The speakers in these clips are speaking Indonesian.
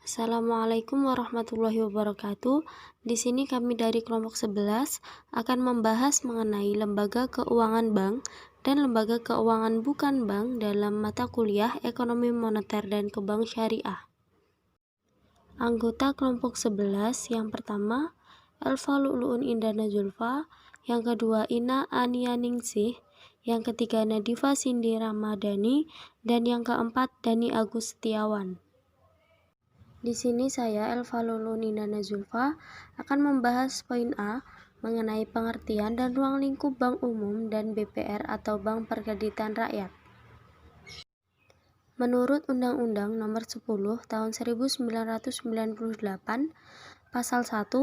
Assalamualaikum warahmatullahi wabarakatuh. Di sini kami dari kelompok 11 akan membahas mengenai lembaga keuangan bank dan lembaga keuangan bukan bank dalam mata kuliah Ekonomi Moneter dan Kebank Syariah. Anggota kelompok 11 yang pertama Elva Lu'lu'un Indana Zulfa, yang kedua Ina Anianingsih, yang ketiga Nadifa Cindy Ramadhani, dan yang keempat Dani Agus Setiawan. Di sini saya, Elva Lu'lu'un Indana Zulfa, akan membahas poin A mengenai pengertian dan ruang lingkup Bank Umum dan BPR atau Bank Perkreditan Rakyat. Menurut Undang-Undang Nomor 10 Tahun 1998, Pasal 1,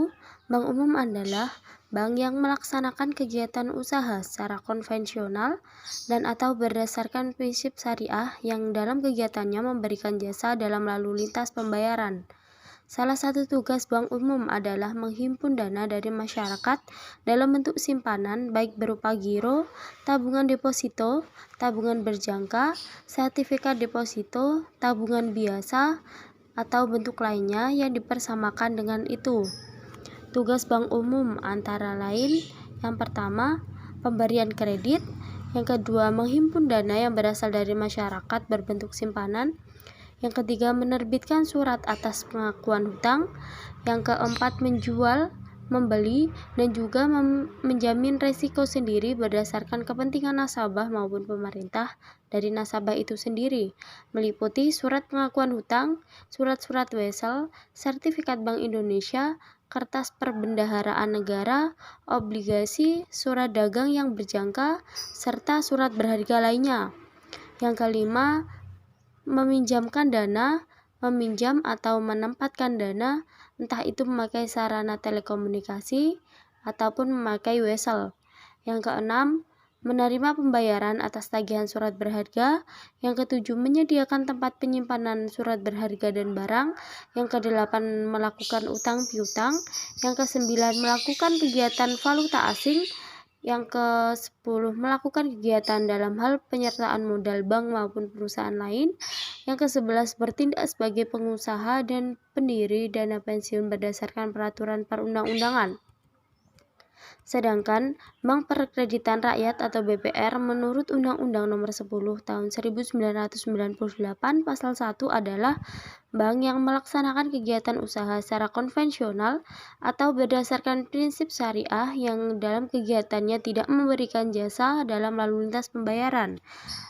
Bank Umum adalah bank yang melaksanakan kegiatan usaha secara konvensional dan atau berdasarkan prinsip syariah yang dalam kegiatannya memberikan jasa dalam lalu lintas pembayaran. Salah satu tugas Bank Umum adalah menghimpun dana dari masyarakat dalam bentuk simpanan baik berupa giro, tabungan deposito, tabungan berjangka, sertifikat deposito, tabungan biasa, atau bentuk lainnya yang dipersamakan dengan itu. Tugas Bank Umum antara lain yang pertama, pemberian kredit, yang kedua, menghimpun dana yang berasal dari masyarakat berbentuk simpanan, yang ketiga, menerbitkan surat atas pengakuan hutang, yang keempat, menjual, membeli, dan juga menjamin resiko sendiri berdasarkan kepentingan nasabah maupun pemerintah dari nasabah itu sendiri, meliputi surat pengakuan hutang, surat-surat wesel, sertifikat Bank Indonesia, kertas perbendaharaan negara, obligasi, surat dagang yang berjangka, serta surat berharga lainnya. Yang kelima, meminjamkan dana, meminjam atau menempatkan dana, entah itu memakai sarana telekomunikasi ataupun memakai wesel. Yang keenam, menerima pembayaran atas tagihan surat berharga. Yang ketujuh, menyediakan tempat penyimpanan surat berharga dan barang. Yang kedelapan, melakukan utang piutang. Yang kesembilan, melakukan kegiatan valuta asing. Yang ke-10, melakukan kegiatan dalam hal penyertaan modal bank maupun perusahaan lain. Yang ke-11, bertindak sebagai pengusaha dan pendiri dana pensiun berdasarkan peraturan perundang-undangan. Sedangkan Bank Perkreditan Rakyat atau BPR menurut Undang-Undang Nomor 10 Tahun 1998 Pasal 1 adalah bank yang melaksanakan kegiatan usaha secara konvensional atau berdasarkan prinsip syariah yang dalam kegiatannya tidak memberikan jasa dalam lalu lintas pembayaran.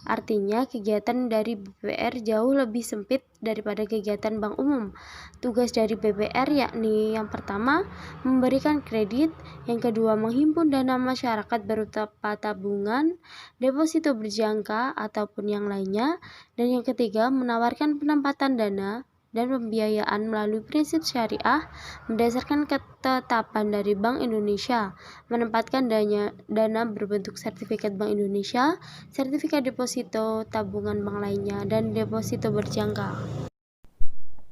Artinya, kegiatan dari BPR jauh lebih sempit daripada kegiatan bank umum. Tugas dari BPR yakni yang pertama, memberikan kredit, yang kedua, menghimpun dana masyarakat berupa tabungan, deposito berjangka, ataupun yang lainnya, dan yang ketiga, menawarkan penempatan dana dan pembiayaan melalui prinsip syariah berdasarkan ketetapan dari Bank Indonesia, menempatkan dana berbentuk sertifikat Bank Indonesia, sertifikat deposito, tabungan bank lainnya, dan deposito berjangka.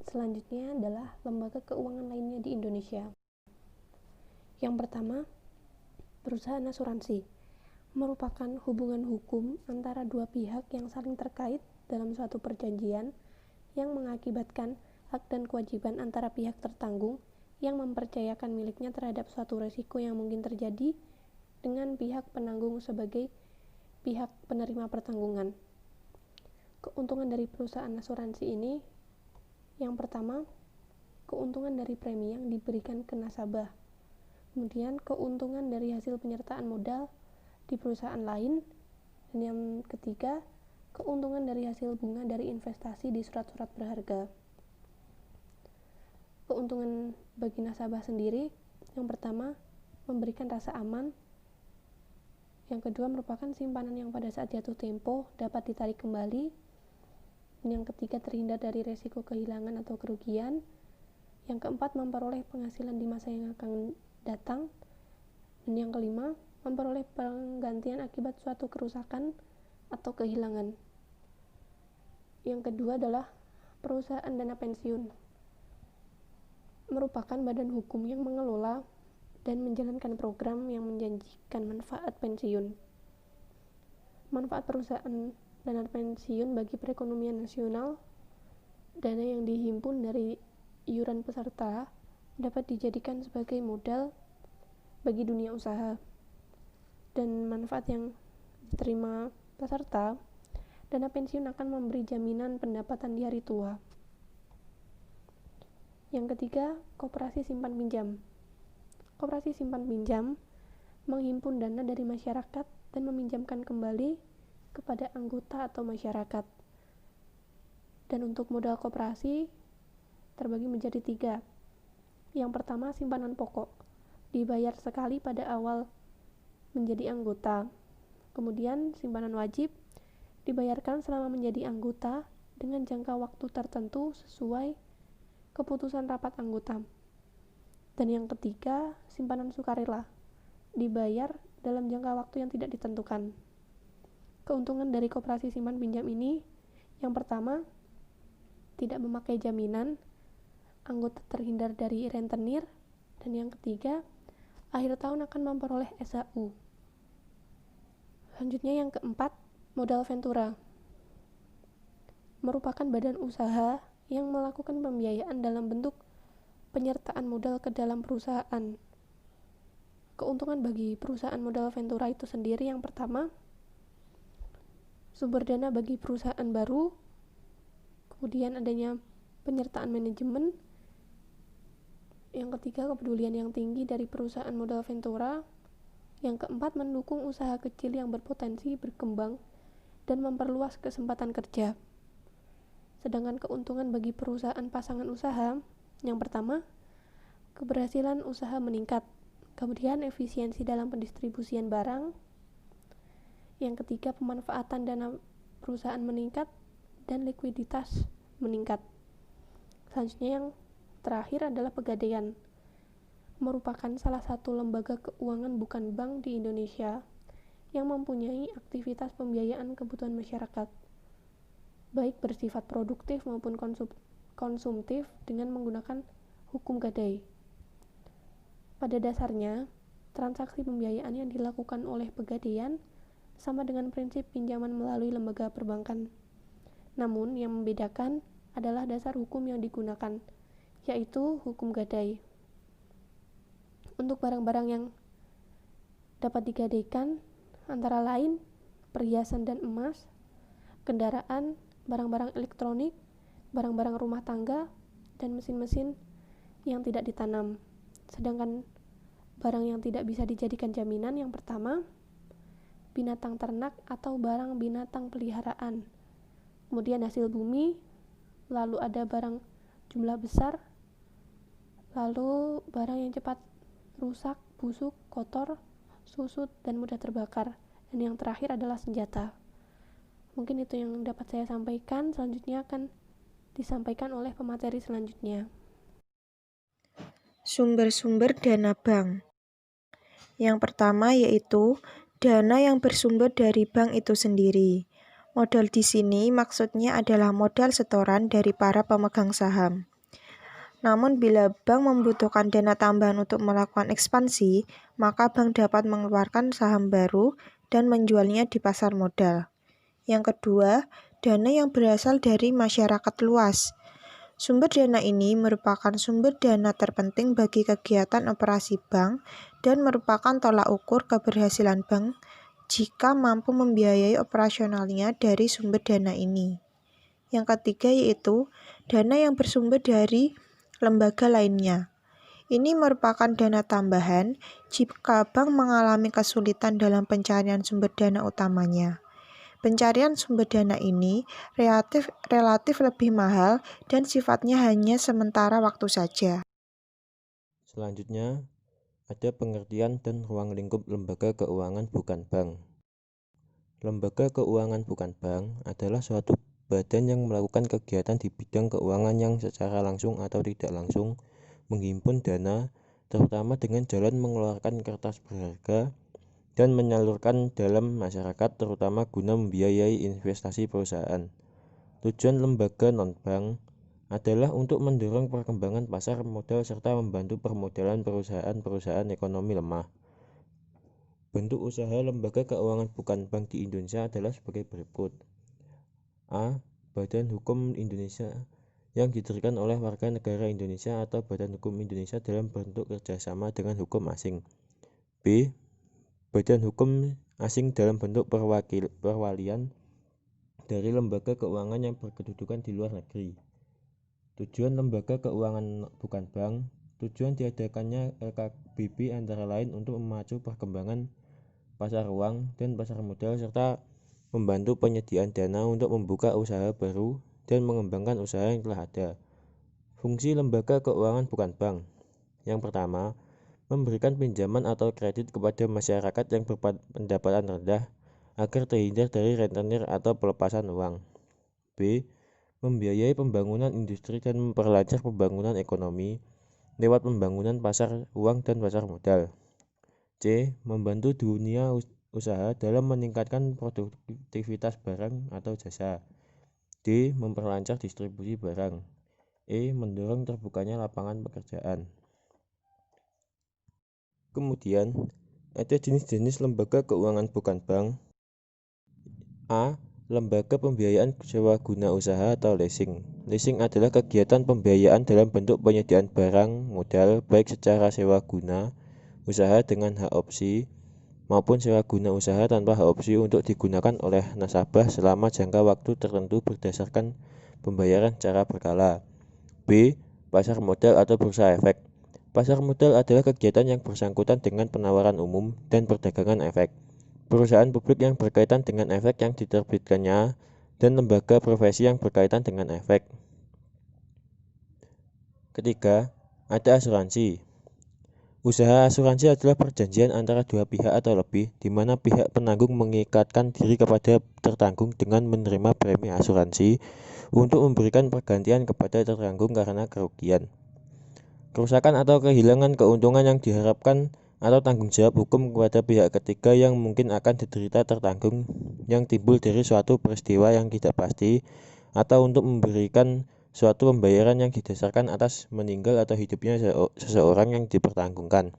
Selanjutnya adalah lembaga keuangan lainnya di Indonesia. Yang pertama, perusahaan asuransi merupakan hubungan hukum antara dua pihak yang saling terkait dalam suatu perjanjian yang mengakibatkan hak dan kewajiban antara pihak tertanggung yang mempercayakan miliknya terhadap suatu risiko yang mungkin terjadi dengan pihak penanggung sebagai pihak penerima pertanggungan. Keuntungan dari perusahaan asuransi ini, yang pertama, keuntungan dari premi yang diberikan ke nasabah. Kemudian keuntungan dari hasil penyertaan modal di perusahaan lain. Dan yang ketiga, keuntungan dari hasil bunga dari investasi di surat-surat berharga. Keuntungan bagi nasabah sendiri, yang pertama, memberikan rasa aman. Yang kedua, merupakan simpanan yang pada saat jatuh tempo dapat ditarik kembali. Dan yang ketiga, terhindar dari resiko kehilangan atau kerugian. Yang keempat, memperoleh penghasilan di masa yang akan datang. Dan yang kelima, memperoleh penggantian akibat suatu kerusakan atau kehilangan. Yang kedua adalah perusahaan dana pensiun. Merupakan badan hukum yang mengelola dan menjalankan program yang menjanjikan manfaat pensiun. Manfaat perusahaan dana pensiun bagi perekonomian nasional, dana yang dihimpun dari iuran peserta dapat dijadikan sebagai modal bagi dunia usaha, dan manfaat yang diterima peserta, dana pensiun akan memberi jaminan pendapatan di hari tua. Yang ketiga, koperasi simpan pinjam. Koperasi simpan pinjam menghimpun dana dari masyarakat dan meminjamkan kembali kepada anggota atau masyarakat. Dan untuk modal koperasi terbagi menjadi 3. Yang pertama, simpanan pokok, dibayar sekali pada awal menjadi anggota. Kemudian simpanan wajib, dibayarkan selama menjadi anggota dengan jangka waktu tertentu sesuai keputusan rapat anggota. Dan yang ketiga, simpanan sukarela, dibayar dalam jangka waktu yang tidak ditentukan. Keuntungan dari koperasi simpan pinjam ini, yang pertama, tidak memakai jaminan, anggota terhindar dari rentenir, dan yang ketiga, akhir tahun akan memperoleh SHU. Selanjutnya yang keempat, modal ventura. Merupakan badan usaha yang melakukan pembiayaan dalam bentuk penyertaan modal ke dalam perusahaan. Keuntungan bagi perusahaan modal ventura itu sendiri, yang pertama, sumber dana bagi perusahaan baru, kemudian adanya penyertaan manajemen, yang ketiga, kepedulian yang tinggi dari perusahaan modal ventura, yang keempat, mendukung usaha kecil yang berpotensi berkembang dan memperluas kesempatan kerja. Sedangkan keuntungan bagi perusahaan pasangan usaha, yang pertama, keberhasilan usaha meningkat, kemudian efisiensi dalam pendistribusian barang, yang ketiga, pemanfaatan dana perusahaan meningkat dan likuiditas meningkat. Selanjutnya yang terakhir adalah Pegadaian, merupakan salah satu lembaga keuangan bukan bank di Indonesia yang mempunyai aktivitas pembiayaan kebutuhan masyarakat, baik bersifat produktif maupun konsumtif dengan menggunakan hukum gadai. Pada dasarnya, transaksi pembiayaan yang dilakukan oleh Pegadaian sama dengan prinsip pinjaman melalui lembaga perbankan. Namun, yang membedakan adalah dasar hukum yang digunakan, yaitu hukum gadai. Untuk barang-barang yang dapat digadaikan antara lain perhiasan dan emas, kendaraan, barang-barang elektronik, barang-barang rumah tangga, dan mesin-mesin yang tidak ditanam. Sedangkan barang yang tidak bisa dijadikan jaminan, yang pertama, binatang ternak atau barang binatang peliharaan, kemudian hasil bumi, lalu ada barang jumlah besar, lalu barang yang cepat rusak, busuk, kotor, susut, dan mudah terbakar, dan yang terakhir adalah senjata. Mungkin itu yang dapat saya sampaikan. Selanjutnya akan disampaikan oleh pemateri selanjutnya. Sumber-sumber dana bank. Yang pertama yaitu dana yang bersumber dari bank itu sendiri. Modal di sini maksudnya adalah modal setoran dari para pemegang saham. Namun bila bank membutuhkan dana tambahan untuk melakukan ekspansi, maka bank dapat mengeluarkan saham baru dan menjualnya di pasar modal. Yang kedua, dana yang berasal dari masyarakat luas. Sumber dana ini merupakan sumber dana terpenting bagi kegiatan operasi bank dan merupakan tolak ukur keberhasilan bank jika mampu membiayai operasionalnya dari sumber dana ini. Yang ketiga yaitu dana yang bersumber dari lembaga lainnya. Ini merupakan dana tambahan jika bank mengalami kesulitan dalam pencarian sumber dana utamanya. Pencarian sumber dana ini relatif lebih mahal dan sifatnya hanya sementara waktu saja. Selanjutnya, ada pengertian dan ruang lingkup lembaga keuangan bukan bank. Lembaga keuangan bukan bank adalah suatu badan yang melakukan kegiatan di bidang keuangan yang secara langsung atau tidak langsung menghimpun dana, terutama dengan jalan mengeluarkan kertas berharga dan menyalurkan dalam masyarakat, terutama guna membiayai investasi perusahaan. Tujuan lembaga non-bank adalah untuk mendorong perkembangan pasar modal serta membantu permodalan perusahaan-perusahaan ekonomi lemah. Bentuk usaha lembaga keuangan bukan bank di Indonesia adalah sebagai berikut. A. Badan Hukum Indonesia yang didirikan oleh warga negara Indonesia atau Badan Hukum Indonesia dalam bentuk kerjasama dengan hukum asing. B. Badan hukum asing dalam bentuk perwalian dari lembaga keuangan yang berkedudukan di luar negeri. Tujuan lembaga keuangan bukan bank. Tujuan diadakannya LKBB antara lain untuk memacu perkembangan pasar uang dan pasar modal serta membantu penyediaan dana untuk membuka usaha baru dan mengembangkan usaha yang telah ada. Fungsi lembaga keuangan bukan bank. Yang pertama, memberikan pinjaman atau kredit kepada masyarakat yang berpendapatan rendah agar terhindar dari rentenir atau pelepasan uang. B. Membiayai pembangunan industri dan memperlancar pembangunan ekonomi lewat pembangunan pasar uang dan pasar modal. C. Membantu dunia usaha dalam meningkatkan produktivitas barang atau jasa. D. Memperlancar distribusi barang. E. Mendorong terbukanya lapangan pekerjaan. Kemudian, ada jenis-jenis lembaga keuangan bukan bank. A. Lembaga pembiayaan sewa guna usaha atau leasing. Leasing adalah kegiatan pembiayaan dalam bentuk penyediaan barang modal baik secara sewa guna usaha dengan hak opsi maupun sewa guna usaha tanpa hak opsi untuk digunakan oleh nasabah selama jangka waktu tertentu berdasarkan pembayaran secara berkala. B. Pasar modal atau bursa efek. Pasar modal adalah kegiatan yang bersangkutan dengan penawaran umum dan perdagangan efek. Perusahaan publik yang berkaitan dengan efek yang diterbitkannya dan lembaga profesi yang berkaitan dengan efek. Ketiga, ada asuransi. Usaha asuransi adalah perjanjian antara dua pihak atau lebih, di mana pihak penanggung mengikatkan diri kepada tertanggung dengan menerima premi asuransi untuk memberikan pergantian kepada tertanggung karena kerugian, kerusakan atau kehilangan keuntungan yang diharapkan atau tanggung jawab hukum kepada pihak ketiga yang mungkin akan diderita tertanggung yang timbul dari suatu peristiwa yang tidak pasti atau untuk memberikan suatu pembayaran yang didasarkan atas meninggal atau hidupnya seseorang yang dipertanggungkan.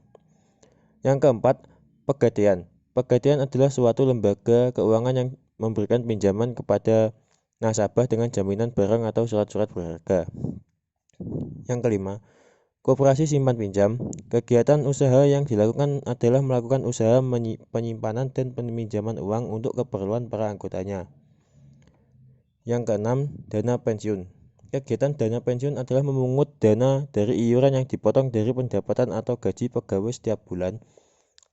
Yang keempat, pegadaian. Pegadaian adalah suatu lembaga keuangan yang memberikan pinjaman kepada nasabah dengan jaminan barang atau surat-surat berharga. Yang kelima, koperasi simpan pinjam. Kegiatan usaha yang dilakukan adalah melakukan usaha penyimpanan dan peminjaman uang untuk keperluan para anggotanya. Yang keenam, dana pensiun. Kegiatan dana pensiun adalah memungut dana dari iuran yang dipotong dari pendapatan atau gaji pegawai setiap bulan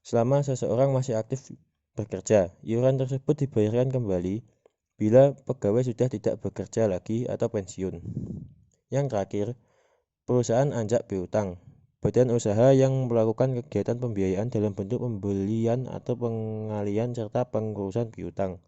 selama seseorang masih aktif bekerja. Iuran tersebut dibayarkan kembali bila pegawai sudah tidak bekerja lagi atau pensiun. Yang terakhir, perusahaan anjak piutang. Badan usaha yang melakukan kegiatan pembiayaan dalam bentuk pembelian atau pengalian serta pengurusan piutang.